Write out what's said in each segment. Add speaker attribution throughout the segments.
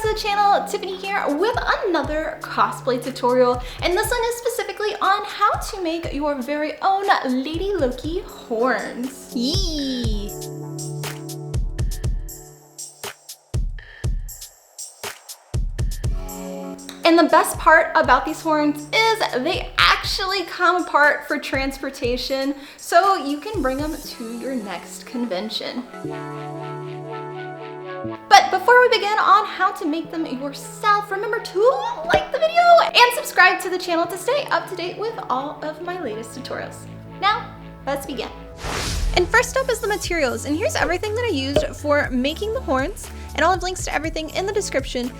Speaker 1: to the channel. Tiffany here with another cosplay tutorial, and this one is specifically on how to make your very own Lady Loki horns. Yee! And the best part about these horns is they actually come apart for transportation, so you can bring them to your next convention. But before we begin on how to make them yourself, remember to like the video and subscribe to the channel to stay up to date with all of my latest tutorials. Now, let's begin. And first up is the materials, and here's everything that I used for making the horns, and I'll have links to everything in the description.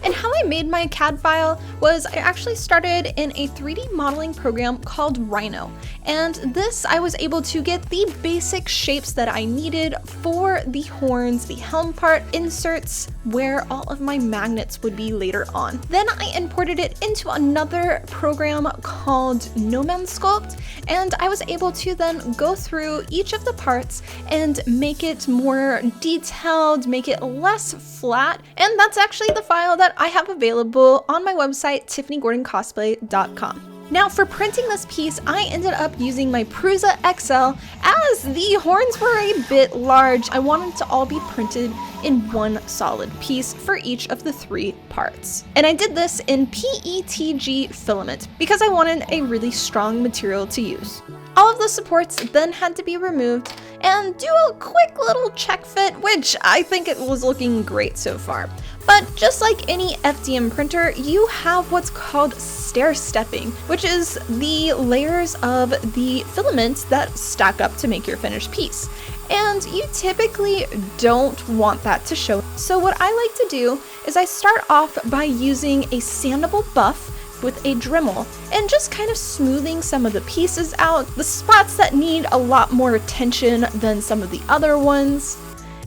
Speaker 1: And how I made my CAD file was I actually started in a 3D modeling program called Rhino. And this, I was able to get the basic shapes that I needed for the horns, the helm part, inserts, where all of my magnets would be later on. Then I imported it into another program called Nomad Sculpt, and I was able to then go through each of the parts and make it more detailed, make it less flat, and that's actually the file that I have available on my website, tiffanyGordonCosplay.com. Now for printing this piece, I ended up using my Prusa XL as the horns were a bit large. I wanted to all be printed in one solid piece for each of the 3 parts. And I did this in PETG filament because I wanted a really strong material to use. All of the supports then had to be removed and do a quick little check fit, which I think it was looking great so far. But just like any FDM printer, you have what's called stair-stepping, which is the layers of the filaments that stack up to make your finished piece. And you typically don't want that to show. So what I like to do is I start off by using a sandable buff with a Dremel and just kind of smoothing some of the pieces out, the spots that need a lot more attention than some of the other ones.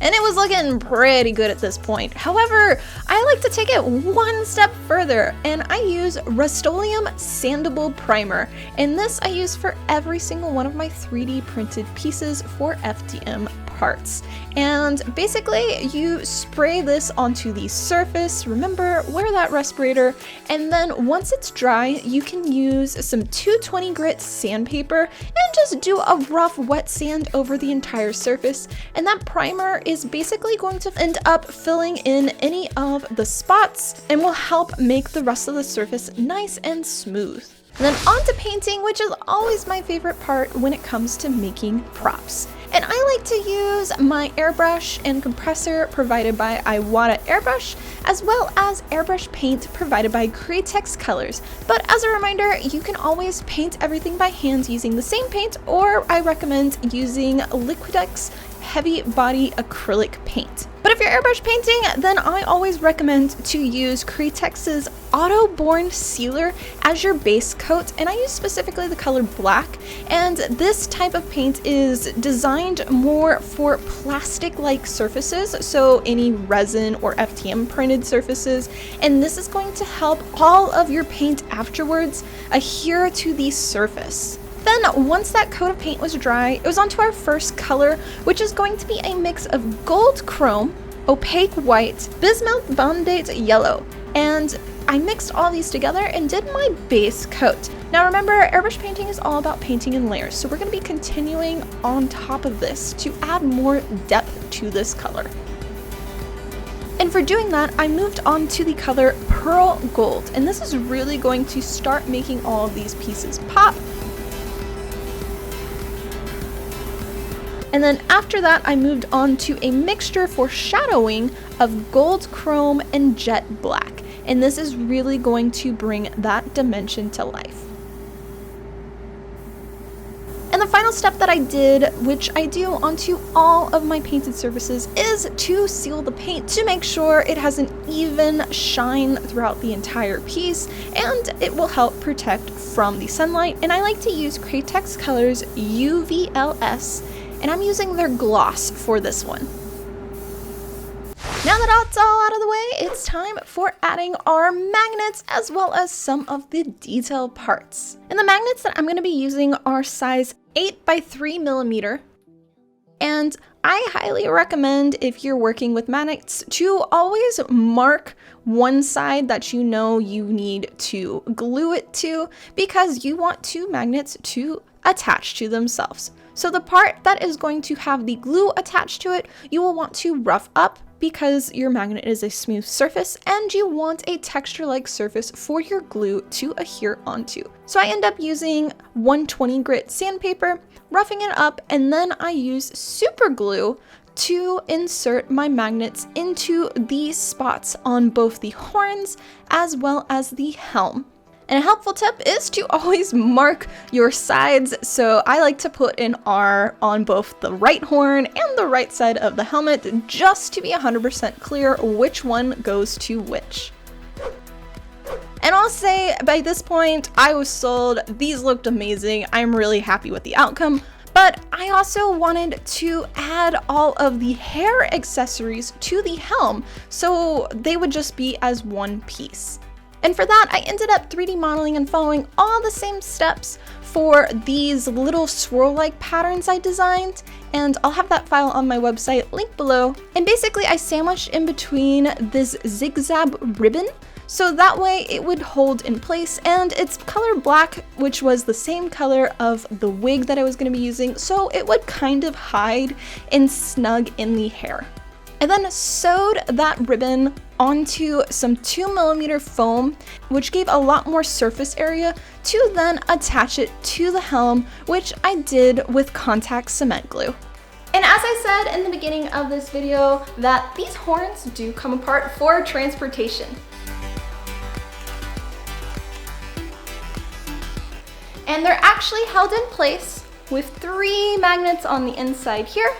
Speaker 1: And it was looking pretty good at this point. However, I like to take it one step further, and I use Rust-Oleum Sandable Primer. And this I use for every single one of my 3D printed pieces for FDM parts. And basically you spray this onto the surface. Remember, wear that respirator, and then once it's dry, you can use some 220 grit sandpaper and just do a rough wet sand over the entire surface. And that primer is basically going to end up filling in any of the spots and will help make the rest of the surface nice and smooth. And then on to painting, which is always my favorite part when it comes to making props. And I like to use my airbrush and compressor provided by Iwata airbrush, as well as airbrush paint provided by Createx Colors. But as a reminder, you can always paint everything by hand using the same paint, or I recommend using Liquitex heavy body acrylic paint. But if you're airbrush painting, then I always recommend to use Createx's Auto-Born Sealer as your base coat, and I use specifically the color black. And this type of paint is designed more for plastic-like surfaces, so any resin or FDM printed surfaces, and this is going to help all of your paint afterwards adhere to the surface. Then once that coat of paint was dry, it was onto our first color, which is going to be a mix of gold chrome, opaque white, bismuth bondate yellow. And I mixed all these together and did my base coat. Now remember, airbrush painting is all about painting in layers, so we're going to be continuing on top of this to add more depth to this color. And for doing that, I moved on to the color Pearl Gold, and this is really going to start making all of these pieces pop. And then after that, I moved on to a mixture for shadowing of gold chrome and jet black. And this is really going to bring that dimension to life. And the final step that I did, which I do onto all of my painted surfaces, is to seal the paint to make sure it has an even shine throughout the entire piece, and it will help protect from the sunlight. And I like to use Createx Colors UVLS, and I'm using their gloss for this one. Now that that's all out of the way, it's time for adding our magnets as well as some of the detail parts. And the magnets that I'm going to be using are size 8 by 3 millimeter, and I highly recommend, if you're working with magnets, to always mark one side that you know you need to glue it to, because you want two magnets to attach to themselves. So the part that is going to have the glue attached to it, you will want to rough up, because your magnet is a smooth surface and you want a texture-like surface for your glue to adhere onto. So I end up using 120 grit sandpaper, roughing it up, and then I use super glue to insert my magnets into these spots on both the horns as well as the helm. And a helpful tip is to always mark your sides. So I like to put an R on both the right horn and the right side of the helmet, just to be 100% clear which one goes to which. And I'll say by this point, I was sold. These looked amazing. I'm really happy with the outcome. But I also wanted to add all of the hair accessories to the helm, so they would just be as one piece. And for that, I ended up 3D modeling and following all the same steps for these little swirl-like patterns I designed, and I'll have that file on my website, link below. And basically I sandwiched in between this zigzag ribbon, so that way it would hold in place, and it's color black, which was the same color of the wig that I was going to be using, so it would kind of hide and snug in the hair. I then sewed that ribbon onto some 2mm foam, which gave a lot more surface area, to then attach it to the helm, which I did with contact cement glue. And as I said in the beginning of this video, that these horns do come apart for transportation. And they're actually held in place with 3 magnets on the inside here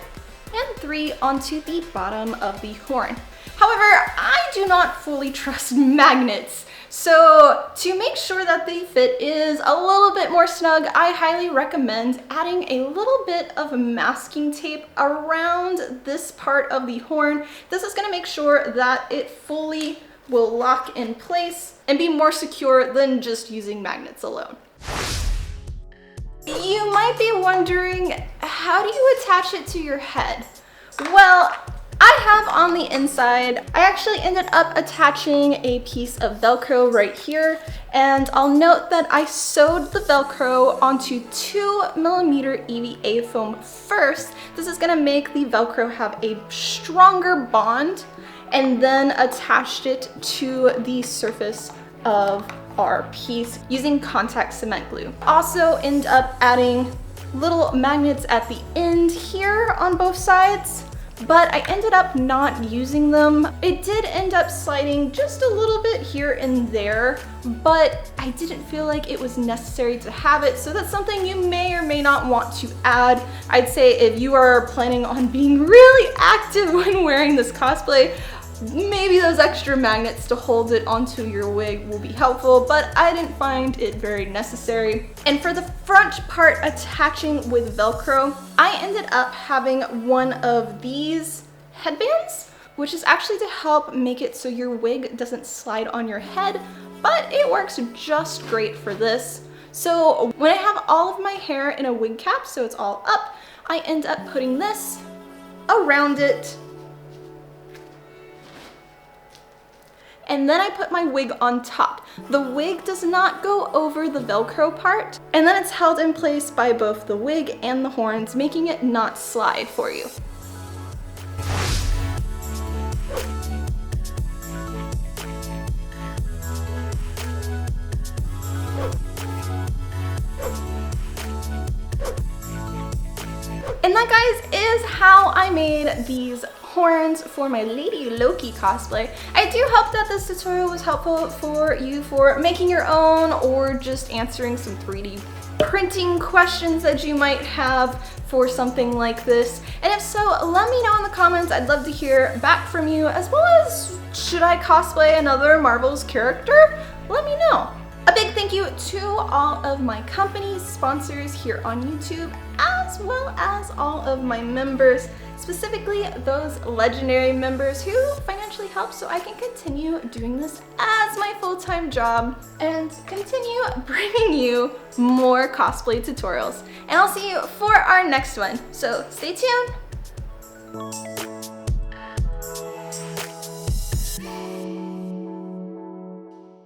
Speaker 1: and 3 onto the bottom of the horn. However, I do not fully trust magnets, so to make sure that the fit is a little bit more snug, I highly recommend adding a little bit of masking tape around this part of the horn. This is going to make sure that it fully will lock in place and be more secure than just using magnets alone. You might be wondering, how do you attach it to your head? Well, I have on the inside, I actually ended up attaching a piece of Velcro right here, and I'll note that I sewed the Velcro onto 2mm EVA foam first. This is gonna make the Velcro have a stronger bond, and then attached it to the surface of our piece using contact cement glue. Also end up adding little magnets at the end here on both sides, but I ended up not using them. It did end up sliding just a little bit here and there, but I didn't feel like it was necessary to have it, so that's something you may or may not want to add. I'd say if you are planning on being really active when wearing this cosplay, maybe those extra magnets to hold it onto your wig will be helpful, but I didn't find it very necessary. And for the front part attaching with Velcro, I ended up having one of these headbands, which is actually to help make it so your wig doesn't slide on your head, but it works just great for this. So when I have all of my hair in a wig cap, so it's all up, I end up putting this around it, and then I put my wig on top. The wig does not go over the Velcro part, and then it's held in place by both the wig and the horns, making it not slide for you. And that, guys, is how I made these horns for my Lady Loki cosplay. I do hope that this tutorial was helpful for you for making your own, or just answering some 3D printing questions that you might have for something like this. And if so, let me know in the comments. I'd love to hear back from you, as well as, should I cosplay another Marvel's character? Let me know. A big thank you to all of my company sponsors here on YouTube, as well as all of my members, specifically those legendary members who financially help so I can continue doing this as my full-time job and continue bringing you more cosplay tutorials. And I'll see you for our next one, so stay tuned.